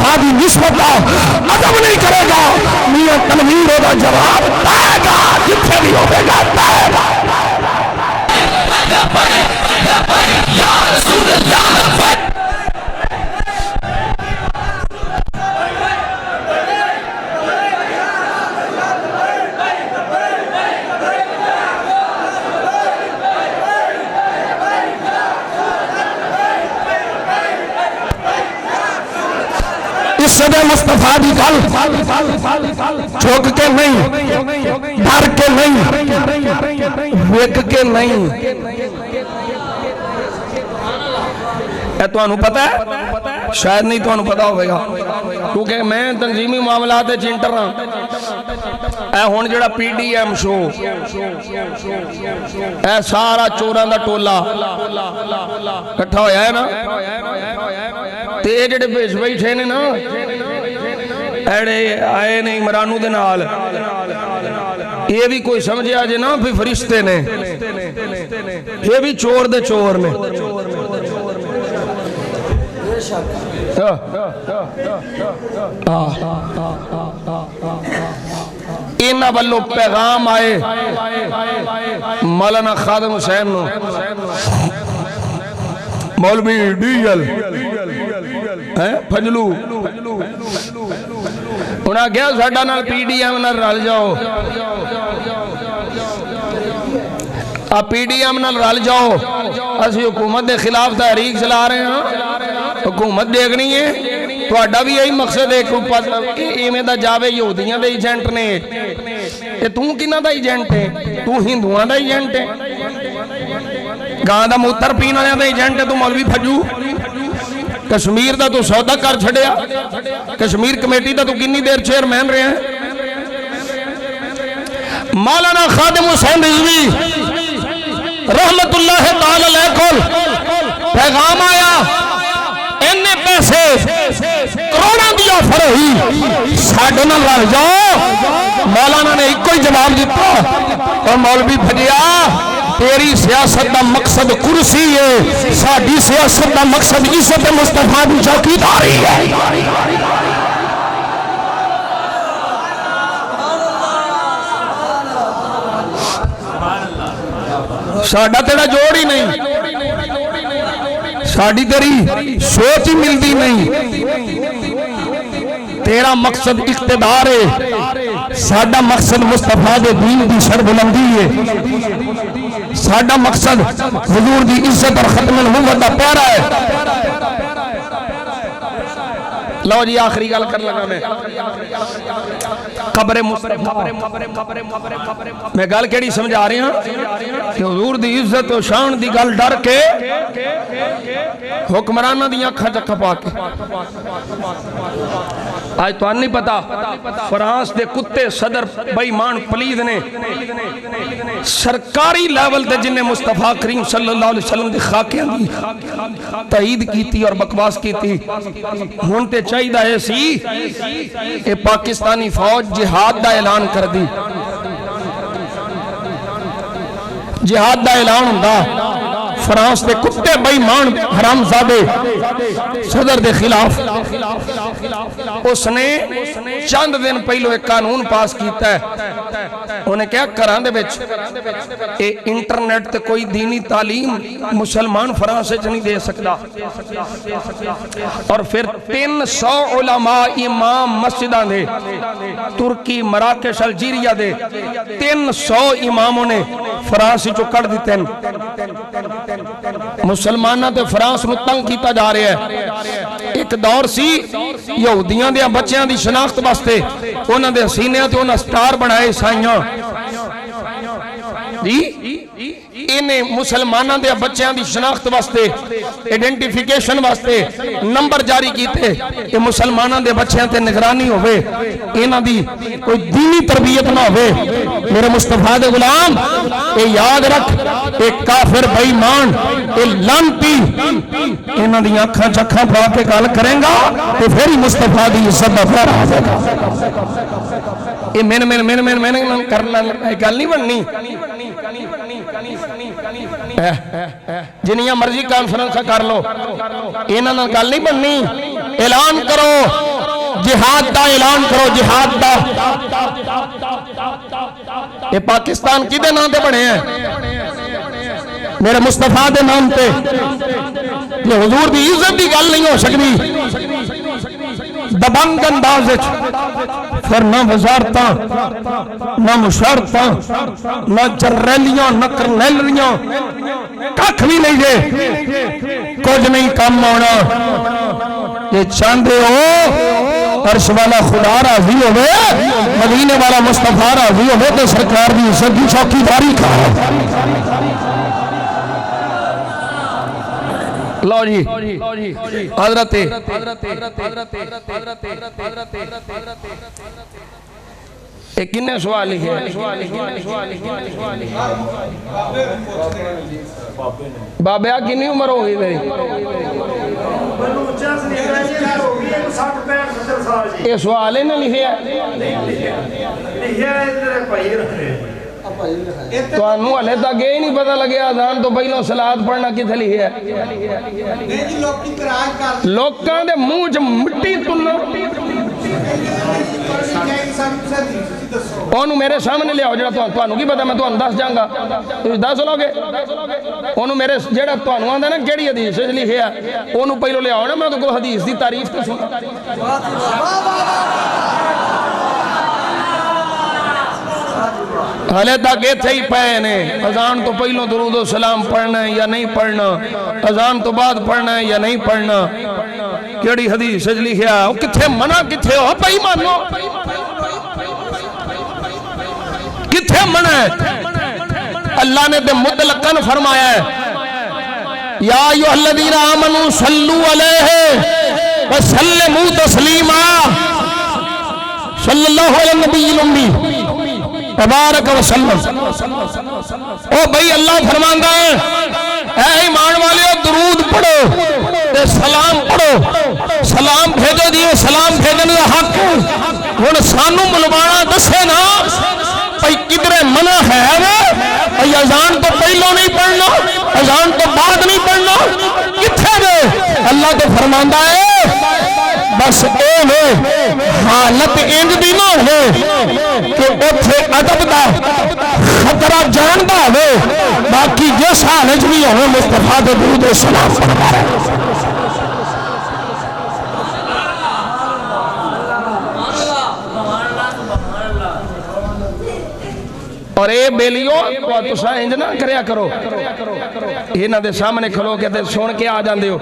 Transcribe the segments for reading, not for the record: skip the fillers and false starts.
मुस्तफा की निस्बत का अदब नहीं करेगा, मियां तनवीर ओदा जवाब देगा, जिथे भी होगा देगा। सदा मुस्तफा की गल झुक के नहीं, डर के नहीं, विक के नहीं। तुहानू पता है, शायद नहीं तुहानू पता होगा, क्योंकि मैं तंजीमी मामलात इंटर हाँ। हुण जिहड़ा PDM शो है, सारा चोरां दा टोला इकट्ठा होया है ना, ते जिहड़े भेज बैठे ने ना, एड़े आए ने इमरानू दे नाल, ये भी कोई समझिया जे ना भी फरिश्ते ने, ये भी चोर दे चोर ने। इन्हां वल्लों पैगाम आए मौलाना खादिम हुसैन नूं, मौलवी डीएल फजलू उन्हें आख्या साडा नाल PDM नाल रल जाओ, PDM नाल रल जाओ, असीं हुकूमत के खिलाफ तहरीक चला रहे हैं, हुकूमत देखनी है, तुहाडा भी यही मकसद है। इवें दा जावे यहूदियां दे एजेंट ने, तू किन्हां दा एजेंट है? तू हिंदुआं दा एजेंट है, गां दा मूत्र पीण वालियां दा एजेंट है, तू मौलवी फजू। कश्मीर दा तू सौदा कर छड़िया, कश्मीर कमेटी दा तू कितनी देर चेयरमैन रहा है। मौलाना खादिम हुसैन रिजवी रहमतुल्लाह ताला अलैह कोल पैगाम आया, इन्ने पैसे करोड़ों की ऑफर हुई, साडे नाल लग जाओ। मौलाना ने एक ही जवाब दिता, और मौलवी फजिया तेरी सियासत का मकसद कुर्सी है, साडी सियासत का मकसद इज्जत मुस्तफा की चौकीदारी है। साडा तेरा जोड़ ही नहीं, साड़ी तेरी सोच ही मिलती नहीं। तेरा मकसद इख्तिदार है, साडा मकसद मुस्तफा के दीन की सरबुलंदी है, साडा मकसद हुजूर की इज्जत और खत्म नबूवत का प्यारा है। लो जी आखिरी गल कर लगा मैं, कब्रे मैं गल केड़ी समझा रहा कि हुजूर दी इज्जत और शान दी गल डर के हुक्मराना दी अखां च खपा के। आज तो नहीं पता, फ्रांस दे कुत्ते सदर बेईमान पलीद ने सरकारी लेवल ते जिन्हें मुस्तफा करीम सल्लल्लाहु अलैहि वसल्लम दे खाकियां दी तईद की और बकवास की, हुण ते चाहिदा है सी ए पाकिस्तानी फौज जिहाद दा ऐलान कर दी। जिहाद दा ऐलान हुंदा, फ्रांस के कुत्ते बेईमान हरामजादे सदर के खिलाफ उसने चंद दिन पहले एक कानून पास किया है। उन्हें क्या घरां दे विच इंटरनेट ते कोई दीनी तालीम मुसलमान फ्रांस च नहीं दे सकता। और फिर 300 उलमा इमाम मस्जिदां दे तुर्की मराकेश अल्जीरिया दे 300 इमामों ने फ्रांस चो कढ़ दिते। मुसलमानों ते फ्रांस नूं तंग किया जा रहा है। एक दौर सी यहूदियों दे बच्चों की शनाख्त वास्ते उन्हां दे सीनियां ते उन्हां स्टार बनाए ईसाइयां जी। इन्हें मुसलमानों के बच्चों की शनाख्त वास्ते आइडेंटिफिकेशन वास्ते नंबर जारी किए कि मुसलमानों के बच्चों ते निगरानी होवे, इन्हां दी कोई दीनी तरबियत ना होवे। मेरे मुस्तफा दे गुलाम ये याद रख, एक काफिर बेईमान ये लानती इन्हां दी अखां चखां पा के गल करेगा तो फिर ही मुस्तफा दी इज्जत दा फैर आ जाएगा। ये मैंने करना गल नहीं बननी। जिन्नियां मर्जी कॉन्फ्रेंस कर लो, इन्हां नाल गल नहीं बननी। ऐलान करो जिहाद का ऐलान करो, जिहाद का। ये पाकिस्तान किदे नाम पे बने हैं? मेरे मुस्तफा दे नाम पे। ये हुजूर दी इज्जत की गल नहीं हो सकती दबंग अंदाज, फिर ना वजारत ना मुशरत ना जरनैलियां ना करनैलियां, कख भी नहीं जे, कुछ नहीं कम आना। ये चाहते हो अर्श वाला खुदा राजी होवे, मदीने वाला मुस्तफा राजी होवे, तो सरकार की इज्जत की चौकीदारी का। लो जी हजरत किन्ने सवाल लिखे? बाबा किन्नी उम्र हो गई तेरी? ये सवाल ही नहीं लिखे तो हले तक ये नहीं पता लगे अजान तो पहलों सलाद पढ़ना किथे लिखे है? लोगों के मुंह च मिट्टी तुलना ओनू मेरे सामने लियाओ जो की पता मैं तुहानू दस जाऊंगा, तुम दस लोगे ओनू मेरे जेड़ा तुहानू आंदा ना केड़ी हदीस लिखे है ओनू पहलों लियाओ ना, मैं तो हदीस की तारीफ तो सुना। हाले तक इत्थे ही पे ने, अजान तो पहलों दुरूद व सलाम पढ़ना है या नहीं पढ़ना, अजान तो बाद पढ़ना है या नहीं पढ़ना, केड़ी हदीस लिखा किथे मना किथे हो भाई मानो किथे मना है? अल्लाह ने तो मुतलकन फरमाया है या अय्युहल्लज़ीना आमनू सल्लू अलैहि व सल्लिमू तस्लीमा सल्लल्लाहु अलैहि नबील उम्मी तबारक व सल्लम। ओ भाई अल्लाह फरमांदा है ऐ ईमान वालियो दुरूद पढ़ो ते सलाम पढ़ो, सलाम भेजो जी, सलाम भेजने का हक हुण सानू मुलवाना दसे ना भाई किधरे मना है भाई अजान तो पहलों नहीं पढ़ना, अजान तो बाद नहीं पढ़ना, किथे वे? अल्लाह तो फरमांदा है बस ए वे हालत इंज दी ना हो कि उथे अदब दा खतरा जानदा हो, बाकी जिस हालत भी हो मुस्तफा दे दुरूद व सलाम पढ़दा है। और ये बेलियो तुसा इंज ना करया करो, इन्हां दे सामने खलो के ते सुन के आ जांदे हो।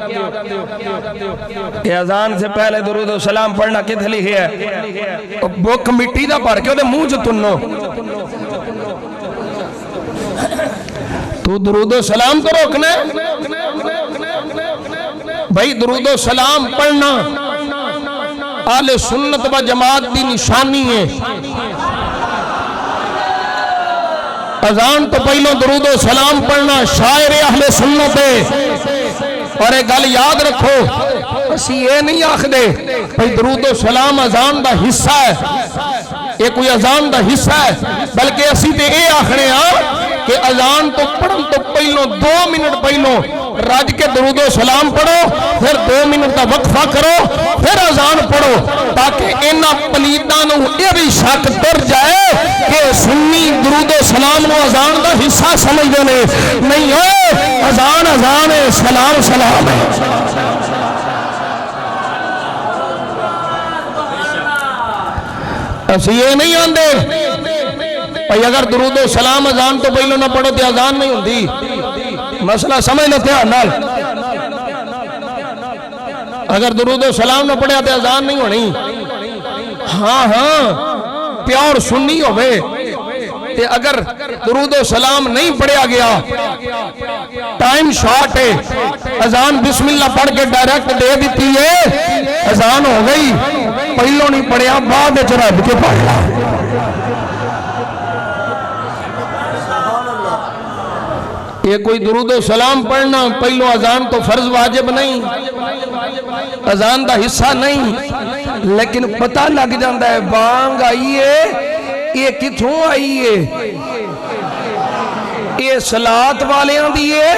ये अजान से पहले दुरूद व सलाम पढ़ना किथे लिखे है? बुक मिट्टी दा भर के ओदे मुंह च तुन्नो। तू दुरूद व सलाम तो रोकना भाई, दुरूद व सलाम पढ़ना आले सुन्नत व जमात की निशानी है। अजान तो पहलों दुरूद व सलाम पढ़ना शायर अहले सुन्नत है। और एक गल याद रखो, असी ये नहीं आखदे भाई दुरूद व सलाम अजान का हिस्सा है, ये कोई अजान का हिस्सा है, बल्कि असी तो ये आखने कि अजान तो पढ़न तो पहलों 2 मिनट पहलों रज के दुरूद व सलाम पढ़ो, फिर 2 मिनट का वक्फा करो, फिर अजान पढ़ो, ताकि इन्हां पलीतां नूं यह भी शक तुर जाए कि सुन्नी दुरूद व सलाम नूं अजान का हिस्सा समझते हैं। नहीं है, अजान अजान है, सलाम सलाम है। असी ये नहीं आंदे भाई अगर दुरूद व सलाम अजान तो पहलों ना पढ़ो तो अजान नहीं होती। मसला समझ लो ध्यान नाल, अगर दुरूद व सलाम ना पढ़िया तो अजान नहीं होनी। हाँ हाँ प्योर सुन्नी होवे ते अगर दुरूद व सलाम नहीं पढ़िया गया, टाइम शॉर्ट है, अजान बिस्मिल्लाह पढ़ के डायरेक्ट दे दी है, अजान हो गई, पहलों नहीं पढ़िया बाद च रब के पढ़ ला। ये कोई दुरूद व सलाम पढ़ना पहलों अजान तो फर्ज वाजिब नहीं, अजान का हिस्सा नहीं, लेकिन पता लग जाता है बांग आई है, ये किथों आई है, ये सलात वालियां दी है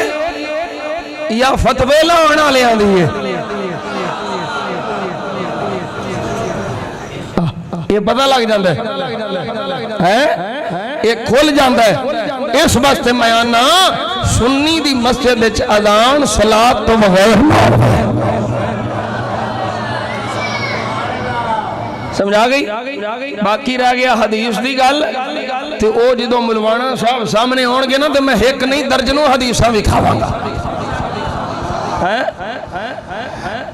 या फतवे लाने वालियां दी है। ये पता लग जाता है, ये खुल जाता है। इस वास्ते मैं आना सुन्नी दी मस्जिद विच अजान सलात तो बगैर ना होवे। समझा गई? बाकी रह गया हदीस की गल, तो वो जो मुलवाना साहब सामने आउणगे ना, तो मैं एक नहीं दर्जनों हदीसां विखावांगा।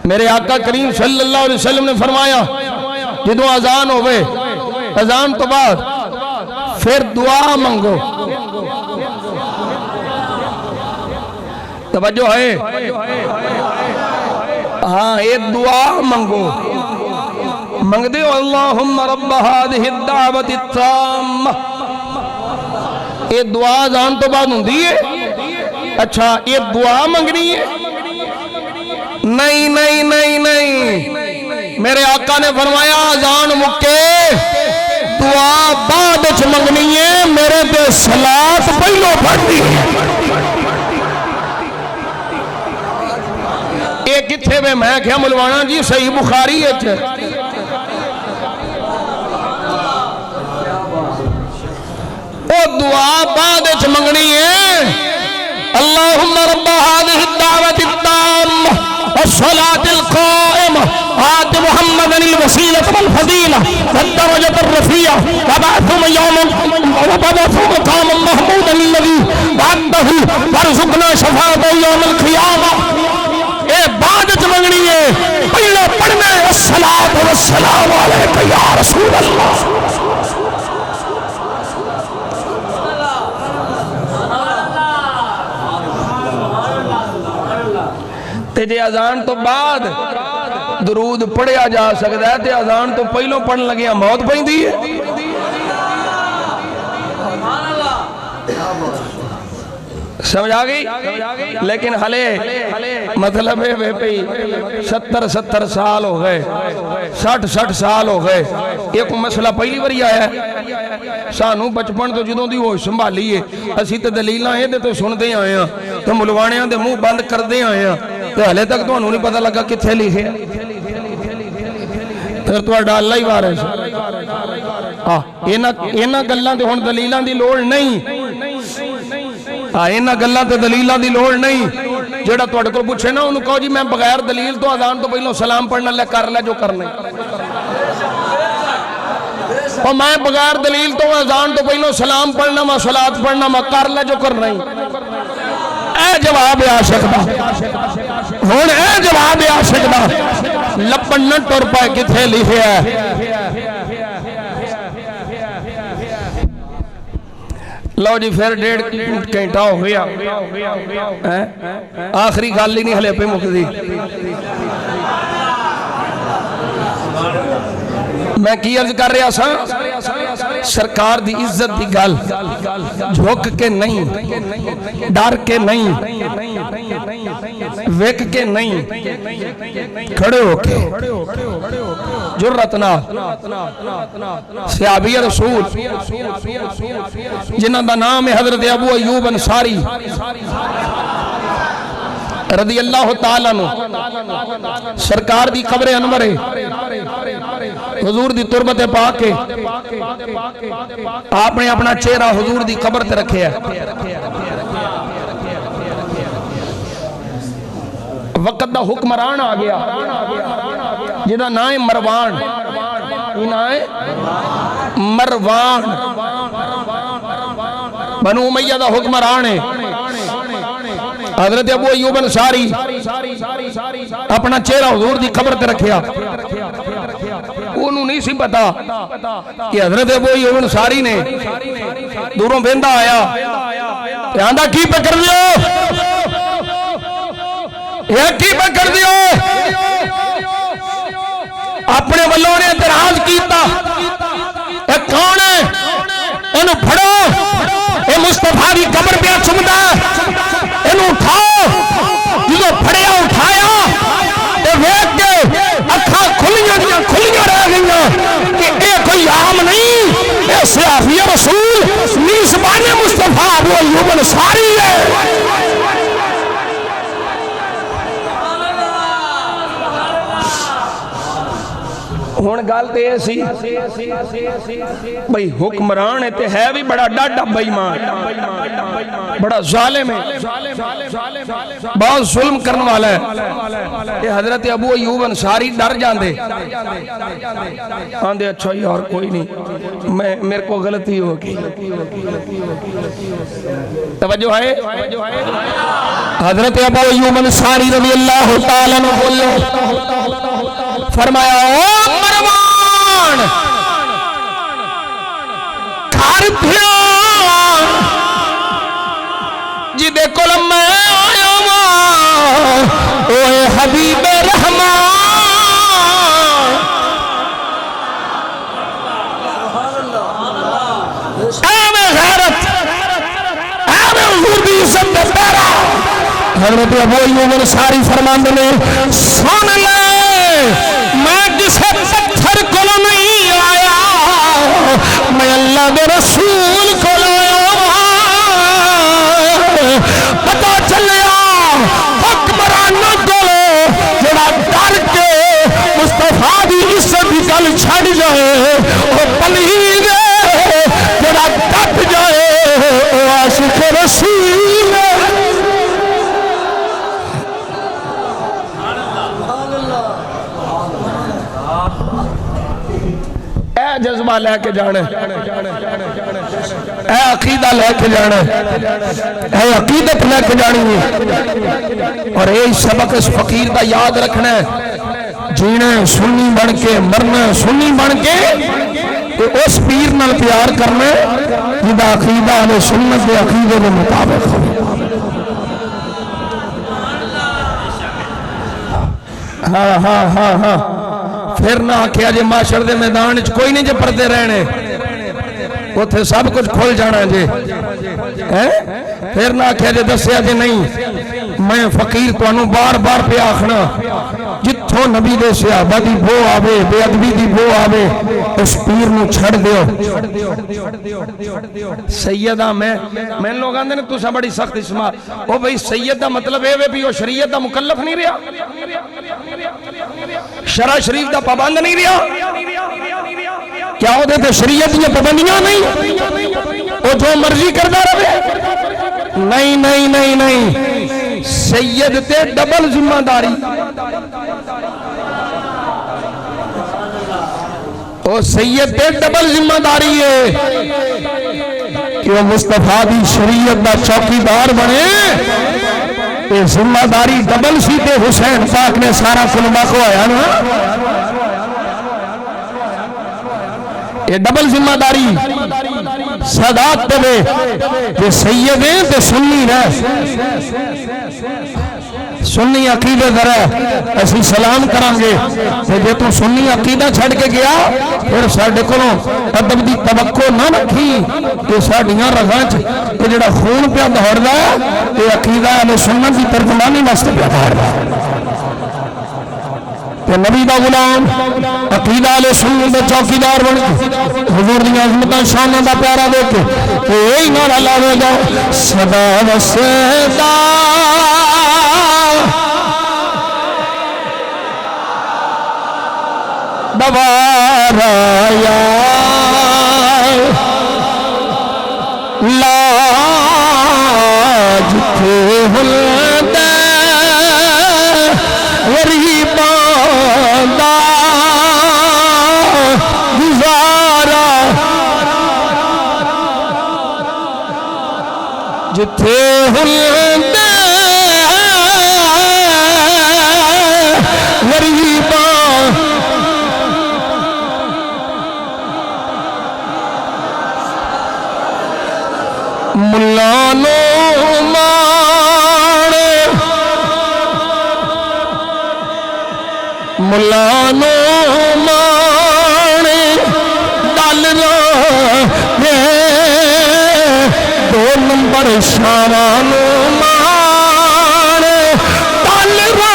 मेरे आका करीम सल्लल्लाहु अलैहि वसल्लम ने फरमाया, जो अजान होवे, अजान तो बाद फिर दुआ मंगो। तवज्जो है? हाँ, ये दुआ मंगो। मंगदे हो अल्लाहुम्मा रब्ब हादिहि दावति ताम्मा, ये दुआ अजान तो बाद होंदी है। अच्छा, ये दुआ मंगनी है? नहीं नहीं नहीं नहीं, मेरे आका ने फरमाया अजान मुक्के दुआ बाद च मंगनी है, मेरे पे सलात पहलो पढ़नी है। ये किथे वे? मैं क्या मुलवाना जी, सही बुखारी है। ओ दुआ बाद च मंगनी है। अल्लाहुम्मा रब्ब हादिहि दावति ताम्मा वस्सलातिल काइमा आति मुहम्मदन वसीलत वल फजीला वद्दरजत अर्रफिया वबअथु यौमन वबअथु मकामन महमूदन लज़ी वअदहु वरज़ुकना शफाअत यौमल क़ियामा। ए बाद च मंगनी है, पहले पढ़ना है अस्सलातु वस्सलामु अलैका या रसूल अल्लाह। ते जे अजान तो बाद दरूद पढ़िया जा सकता है, तो अजान तो पहलों पढ़न लगे मौत पैंदी है। समझ आ गई? लेकिन हले मतलब है 70 साल हो गए, 60 साल हो गए। एक मसला पहली बारी आया, सानू बचपन तो जो की होश संभाली है, असी तो दलील ये तो सुनते आए हैं, तो मुलवाणियां दे मुंह बंद करते आए हैं, तो हले तक तो नहीं पता लगा किथे लिखे। फिर तो अल्लाह ही वारिस। इन्हां गल्लां ते हुण दलीलां दी लोड़ नहीं। इन्हां गल्लां ते दलीलां दी लोड़ नहीं। जेड़ा तुहाडे कोल पुछे ना, उन्होंने कहो जी मैं बगैर दलील तो अजान तो पहलों सलाम पढ़ना ले, कर ले जो करना। और मैं बगैर दलील तो अजान तो पहलों सलाम पढ़ना, मैं सलात पढ़ना, मैं कर ले जो करना। ए जवाब आ सकता हुण, ए जवाब आ सकता लपन न तुर पाए किथे लिखे है। लो जी, फिर 1.5 घंटा हो गया, आखिरी गल ही नहीं हले पे मुकदी। मैं की अर्ज कर रहा सा, सरकार दी इज्जत दी गल, झुक के नहीं, डर के नहीं, वेख के नहीं, खड़े होके जुर्रत नाल सहाबी रसूल जिन्हां दा नाम है हजरत अबू अय्यूब अंसारी रदी अल्लाह तआला अन्हु। सरकार दी कब्र अनवर है, हुजूर दी तुरबत पा के आपने अपना चेहरा हुजूर दी कब्र ते रखे। वक्त दा हुक्मरान आ गया जिहदा नाम है मरवान। मरवान बनु उमैया दा हुक्मरान है। हजरत अबू अय्यूब अंसारी अपना चेहरा हुजूर दी कब्र ते रखिया। उन्होंने नहीं सी पता कि हजरत अबू अय्यूब अंसारी ने दूरों बेंदा आया, आंदा की पकड़ लियो, यह की पकड़ दियो। अपने वालों ने एतराज किया, कौन है, इन्हू फड़ो, ये मुस्तफा की कब्र पे चुमदा, इन्हू उठाओ। जो फड़िया उठाया तो वेख के अखां खुलियां रह गई कि ये कोई आम नहीं, ये सहाबी रसूल मीज़बान मुस्तफा अबू अय्यूब अंसारी है। हुण गल तो यह सी भाई हुक्मरान है भी बड़ा डाढा बेईमान, बड़ा जालिम है, बहुत जुल्म करने वाला है। ये हजरत अबू अयूब अंसारी डर जाते, आंदे अच्छा यार कोई नहीं, मैं मेरे को गलती हो गई। तवज्जो है। हजरत अबू अयूब अंसारी रज़ी अल्लाह तआला अन्हु बोले, फरमाया ओ मरवान घर ध्यान जिदे कोल मैं आया वां ओए हबीब रहमान, ऐवे गैरत ऐवे हुजूर दी इज्जत दे पैरा। हजरत अबू अयूब अंसारी फरमांदे ने सुन ले मैं किसी पत्थर को नहीं आया, मैं अल्लाह के रसूल को आया। पता चलिया हुक्मरानों को जरा डर के मुस्तफा की इज्जत की गल छड़ जाए, वो पलीद जरा डट जाए, वो आशिक रसूल। जज्बा लैके जाना, अकीदा लैके जाना, अकीदत लैके जानी है। और यही सबक इस फकीर का याद रखना है। जीना सुन्नी बन के, मरना सुन्नी बन के, तो उस पीर नाल प्यार करना जिदा अकीदा ने सुन्नत के अकीदे के मुताबिक हो। हाँ हाँ हाँ हाँ, फिर ना आख्या जे माशर के मैदान च कोई नहीं जे पढ़ते रहने, उथे सब कुछ खुल जाना जे है। फिर ना आख्या जे दसिया जे नहीं, मैं फकीर तुहानू बार बार पे आखना जिथों नबी दे सहाबा दी बो आवे, बेअदबी दी बो आवे, उस पीर नू छड़ दियो। सैयदा मैं लोग आंदे ने तुसा बड़ी सख्त इस्मा, ओ भाई सैयद दा मतलब ए वे भी ओ शरीयत दा मुकल्लफ नहीं रहा, शरा शरीफ दा पाबंद नहीं रहा, क्या ओदे ते शरीयत दी पाबंदियां नहीं, ओ जो मर्जी करदा रहे? नहीं नहीं नहीं नहीं, सैयद ते डबल जिम्मेदारी। ओ सैयद ते डबल जिम्मेदारी है कि वो मुस्तफा दी शरीयत दा चौकीदार बने। ये जिम्मेदारी डबल सी ते हुसैन पाक ने सारा कुलमा को आया ना, ये डबल जिम्मेदारी सदात पे जे सैयद है तो सुन्नी रह, सुन्नी अकीदे दरा असी सलाम करांगे। जे तू सुन्नी अकीदा छड़ के गया फिर साडे कोलों अदब दी तवक्को ना रखी कि साडियां रगां च ते जेड़ा खून पिया दौड़दा ते अकीदा अहले सुन्नत दी तर्जमानी वास्ते पिया दौड़दा। ते नबी दा गुलाम अकीदा अहले सुन्नत दे चौकीदार बन के हुजूर दी अज़मतां शानां दा प्यारा देख के यही नारा लावेगा सदा वसदा दवाराया लाज थे हुल्दे गरीबां दा गुजारा जिथे हुल्दे गरीबां मुल्लानो माण मुल्लानो माण डालना दो नंबर शावानो माण डालना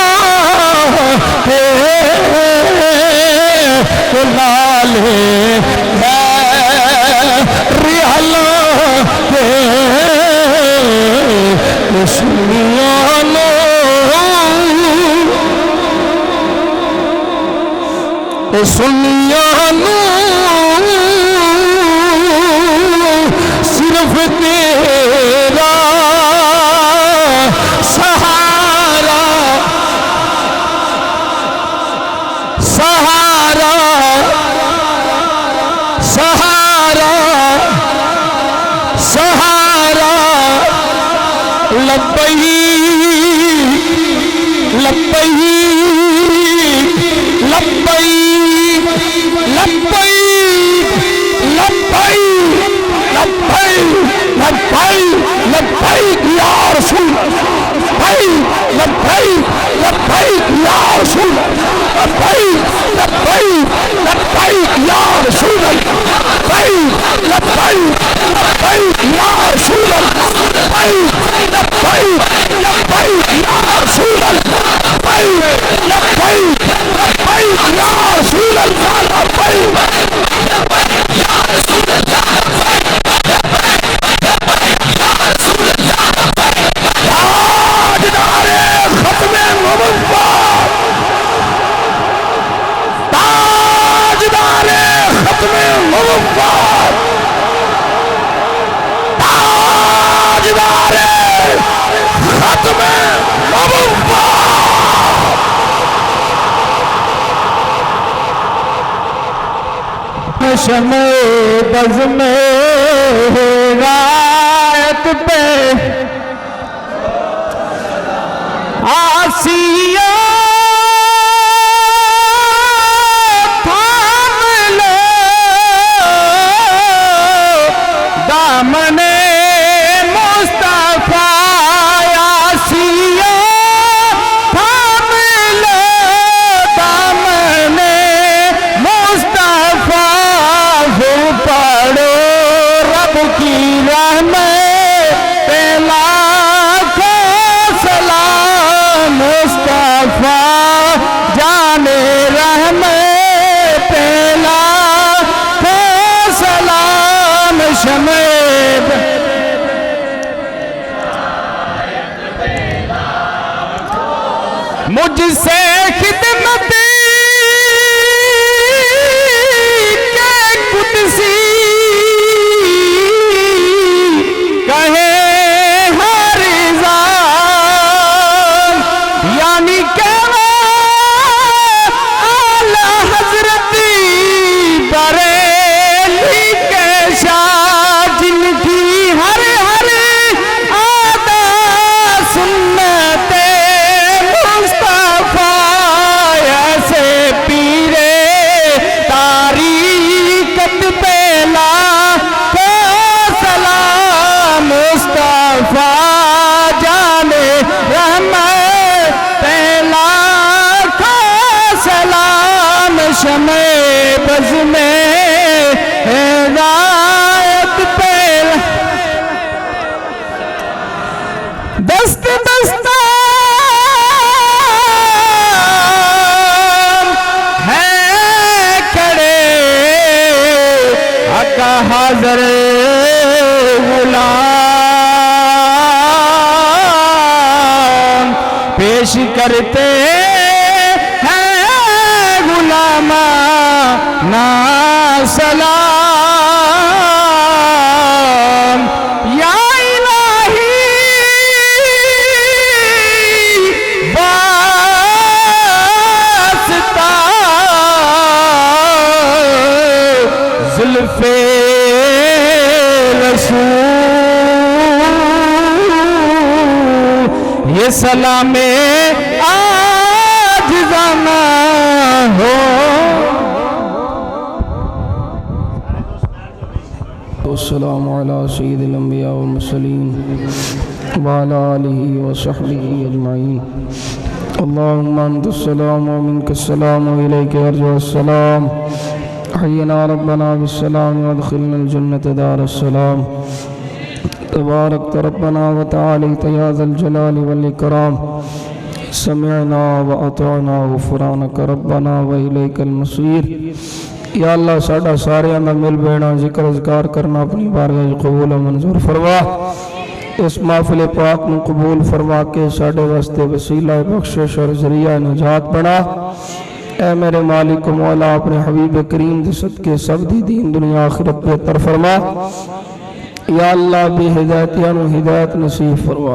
लाले रिहाला सुनिया सिर्फ तेरा सहारा सहारा सहारा सहारा लब्बई लब्बई लब्बई लब्बई लब्बई लब्बई लब्बई लब्बई या रसूल लब्बई लब्बई लब्बई या रसूल लब्बई लब्बई लब्बई या रसूल लब्बई लब्बई लब्बई या रसूल लब्बई लब्बई लब्बई या रसूल लब्बई लब्बई लब्बई या रसूल लब्बई या रसूल ताजदारे खत्मे नबुव्वत ताजदारे खत्मे नबुव्वत ताजदारे खत्मे नबुव्वत शमे बज़ में रायत पे आसिया थाम लो दामने मुस्तफा आसिया थाम लो दामने मुस्तफा हो पढ़ो रब की रहमत पहला मुस्तफा जाने रहमत पहला सलाम शमेब मुझसे खिदमत के कुदसी कहे शमे बज़ में हिदायत पे दस्त दस्ता है खड़े आका हाज़र गुलाम पेश करते ना सलाम या इलाही वास्ता जुल्फे रसूल ये सलामे आज ज़मा हो अस्सलामु अला सय्यिदिल अंबिया वल मुरसलीन व अला आलिहि व सहबिहि अजमाइन अल्लाहुम्मा अंतस्सलाम व मिनकस्सलाम व इलैका अर्जुस्सलाम हय्यना रब्बना बिस्सलाम व अदखिलनल जन्नत दारस्सलाम तबारक रब्बना व तआला या ज़ल जलालि वल इकराम समिअना व अतअना गुफ़रानक रब्बना व इलैकल मसीर या अल्लाह साडा सारियां दा मिल बैठना जिक्र अज़कार करना अपनी बारगाह कबूल मंजूर फरमा इस महफिल पाक में कबूल फरमा के साडे वास्ते वसीला बख्शिश और जरिया निजात बना ऐ मेरे मालिक मौला अपने हबीब करीम दे सदके सब दी दीन दुनिया आखिरत बेहतर फरमा। या अल्लाह बेहिदायतियां नूं हिदायत नसीब फरमा।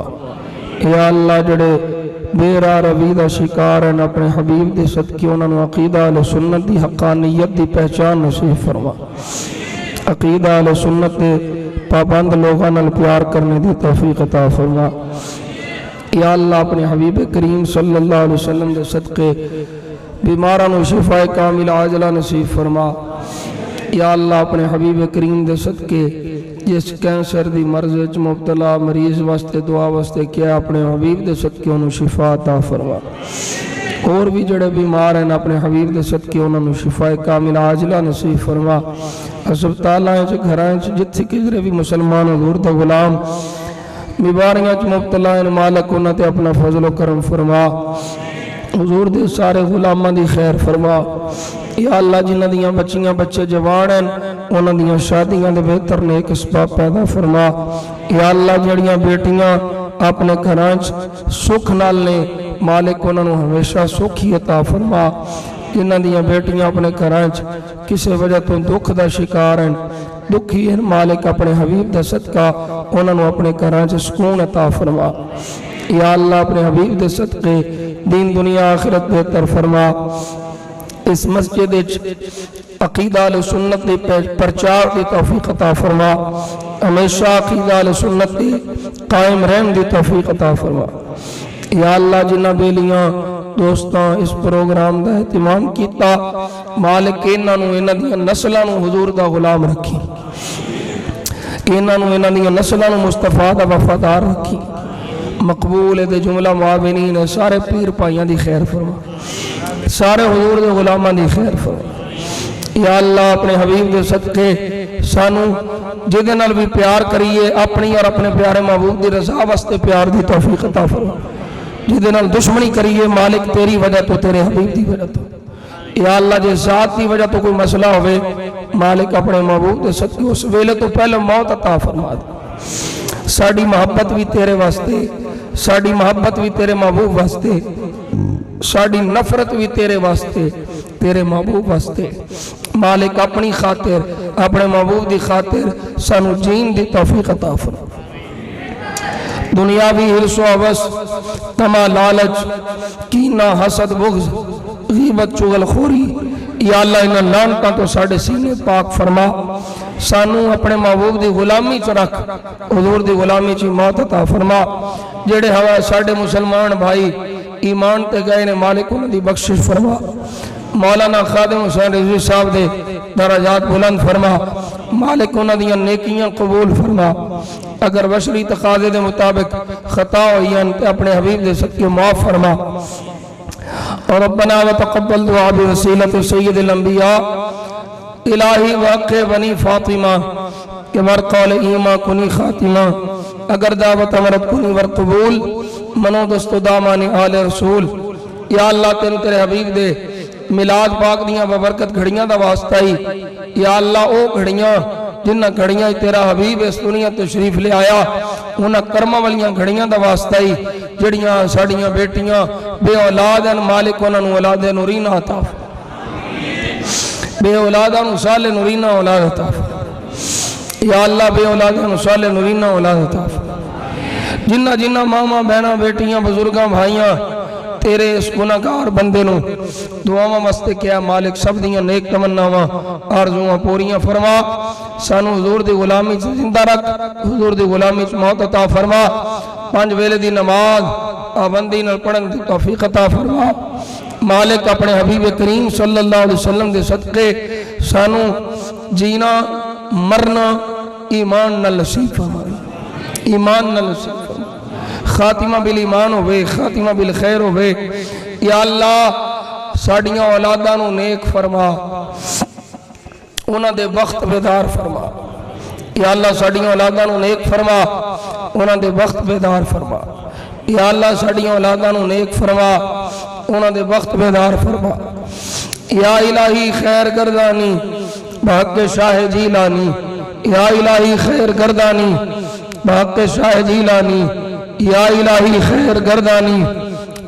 या अल्लाह जड़े बेरा रवी का शिकार हैं अपने हबीब के सदके उन्होंने अकीदा अहले सुन्नत की हक्कानियत की पहचान नसीब फरमा। अकीदा अहले सुन्नत के पाबंद लोगों नाल प्यार करने की तौफीक अता फरमा। या अल्लाह अपने हबीब करीम सल्लल्लाहु अलैहि वसल्लम के सदके बीमारां नूं शिफाए कामिल आजला नसीब फरमा। या अल्लाह अपने हबीब करीम के सदके जिस कैंसर की मर्ज मुबतला मरीज वास्ते दुआ वास्ते क्या अपने हबीब के सदके उन्होंने शिफा अता फरमा। और भी जड़े बीमार हैं अपने हबीब के सदके उन्होंने शिफाए कामिल आजला नसीब फरमा। अस्पतालों घर जिथे किधरे भी मुसलमान हुजूर दा गुलाम बीमारियां मुबतला हैं मालक उन्होंने अपना फजलो करम फरमा। हुजूर दे सारे गुलामां दी खैर फरमा। या अल्लाह जिन्हां दियां बच्चियां बच्चे जवान हैं उन्हां दियां शादियां दे बेहतर नेक असबाब पैदा फरमा। या अल्लाह जड़ियां बेटियां अपने घरां च सुख नाल ने मालिक उन्हां नूं हमेशा सुख ही अता फरमा। जिन्हां दियां बेटियां अपने घरां च किसी वजह तो दुख का शिकार हैं दुखी हैं मालिक अपने हबीब दा सदका उन्हां नूं अपने घरां च सुकून अता फरमा। या अल्लाह अपने हबीब दे सदके दीन दुनिया आखिरत बेहतर फरमा। इस मस्जिद अकीदा अहले सुन्नत के प्रचार की तौफीक अता फरमा। हमेशा अकीदा अहले सुन्नत की कायम रहने की तौफीक अता फरमा। या अल्लाह जिन्हां बेलियां दोस्तां इस प्रोग्राम का एहतमाम किया मालिक इन्हां नूं इन्हां दियां नस्लां नूं हुजूर दा गुलाम रखी। इन्हां नूं इन्हां दियां नस्लां नूं मुस्तफा दा वफादार रखी। मकबूल है जुमला मुआविनीन है सारे पीर भाइयों की खैर फरमा। सारे हुजूर के गुलामां की खैर फरमा। या अल्लाह अपने हबीब के सदके सानू जिहदे नाल भी प्यार करिए अपनी और अपने प्यारे महबूब की रज़ा वास्ते प्यार की तौफीक अता फरमा। जिहदे नाल दुश्मनी करिए मालिक तेरी वजह तो तेरे हबीब की वजह तो। या अल्लाह जे जात की वजह तो कोई मसला होवे मालिक अपने महबूब के सदके उस वेले तो पहले मौत अता फरमा दे। साडी मोहब्बत भी तेरे वास्ते साडी मोहब्बत भी तेरे महबूब वास्ते साड़ी नफरत भी तेरे वास्ते तेरे महबूब वास्ते मालिक अपनी खातिर अपने महबूब की खातिर सानू जीन की तौफीक अता फरमा। दुनियावी हिरसो हवस तमा लालच कीना हसद बुग़्ज़ गीबत चुगलखोरी या अल्लाह इन्हां लानतां तो साडे सीने पाक फरमा। सानू अपने महबूब की गुलामी च रख हुजूर की गुलामी च मौत अता फरमा। जेड़े हवा साडे मुसलमान भाई ईमान ते गए ने मालिक उन्हां दी बख्शिश फरमा। मौलाना खादिम हुसैन रिजवी साहब दे दराजात बुलंद फरमा। मालिक उन्हां दियां नेकियां कबूल फरमा। अगर बशरी तकाजे के मुताबिक खता हुई तो अपने हबीब दे सदके माफ फरमा। और रब्बना व तक़ब्बल दुआ बिवसीलत सय्यिदिल अंबिया इलाही वाक़े बनी फातिमा के मरक़ौल ईमा कुनी खातिमा। अगर दावत अमरत कुनी वर कबूल मनो दस्तो दामानी आले रसूल। या अल्लाह तेन तेरे हबीब दे मिलाद पाक दियां बबरकत घड़ियां दा वास्ता ही। या अल्लाह ओ घड़ियां जिन्हां घड़ियां तेरा हबीब इस दुनिया तशरीफ ले आया उन्हां कर्मां वालियां घड़ियां दा वास्ता ही जड़ियां साड़ियां बेटियां बे औलाद हैं मालिक उन्हां नूं औलाद नूरीना अता बे औलादा नूं साले नूरीना औलाद अता। या अल्लाह बे औलादा नूं साले नूरीना औलाद अता। जिन्हां जिन्हां मामा बहना बेटियां बुजुर्गां भाइयां तेरे इस गुनाहगार बंदे नूं दुआवां वास्ते क्या मालिक सब दियां नेक तमन्नावां आरज़ूआं पूरियां फरमा। सानू हुजूर दी गुलामी च जिंदा रख हुजूर दी गुलामी च मौत अता फरमा। पांच वेले दी नमाज पाबंदी नाल पढ़न दी तौफीक अता फरमा। मालिक अपने हबीब करीम सल्लल्लाहु अलैहि वसल्लम दे सदके सानू जीना मरना ईमान नाल नसीब फरमा। ईमान नाल नसीब फरमा। खातिमा बिल ईमान होवे खातिमा बिल खैर होवे। या अल्लाह साड़ियां औलादां नूं नेक फरमा उन्हां दे वक्त बेदार फरमा। या अल्लाह साड़ियां औलादां नूं नेक फरमा उन्हां दे वक्त बेदार फरमा। या अल्लाह साड़ियां औलादां नूं नेक फरमा उन्हां दे वक्त बेदार फरमा। या इलाही खैर गर्दानी बहक़ शाह जीलानी। या इलाही खैर गर्दानी बहक़ शाह जीलानी। या इलाही खैर गर्दानी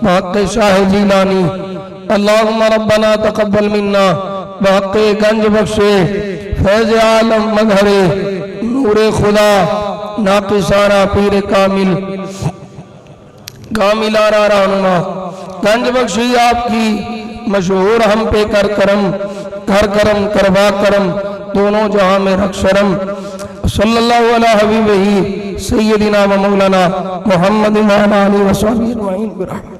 बहक़ शाह जीलानी। अल्लाहुम्मा रब्बना तक़ब्बल मिन्ना बहक़्क़े गंज बख्शे फैज़ आलम मज़हरे नूरे खुदा नाक़िसाना पीर कामिलाना रहनुमा गंज बख्शी आपकी मशहूर हम पे कर करम करवा करम दोनों जहां में रख शरम सल्लल्लाहु अला हबीबिही सय्यदिना व मौलाना मुहम्मद व अला आलिहि व सहबिही अजमईन।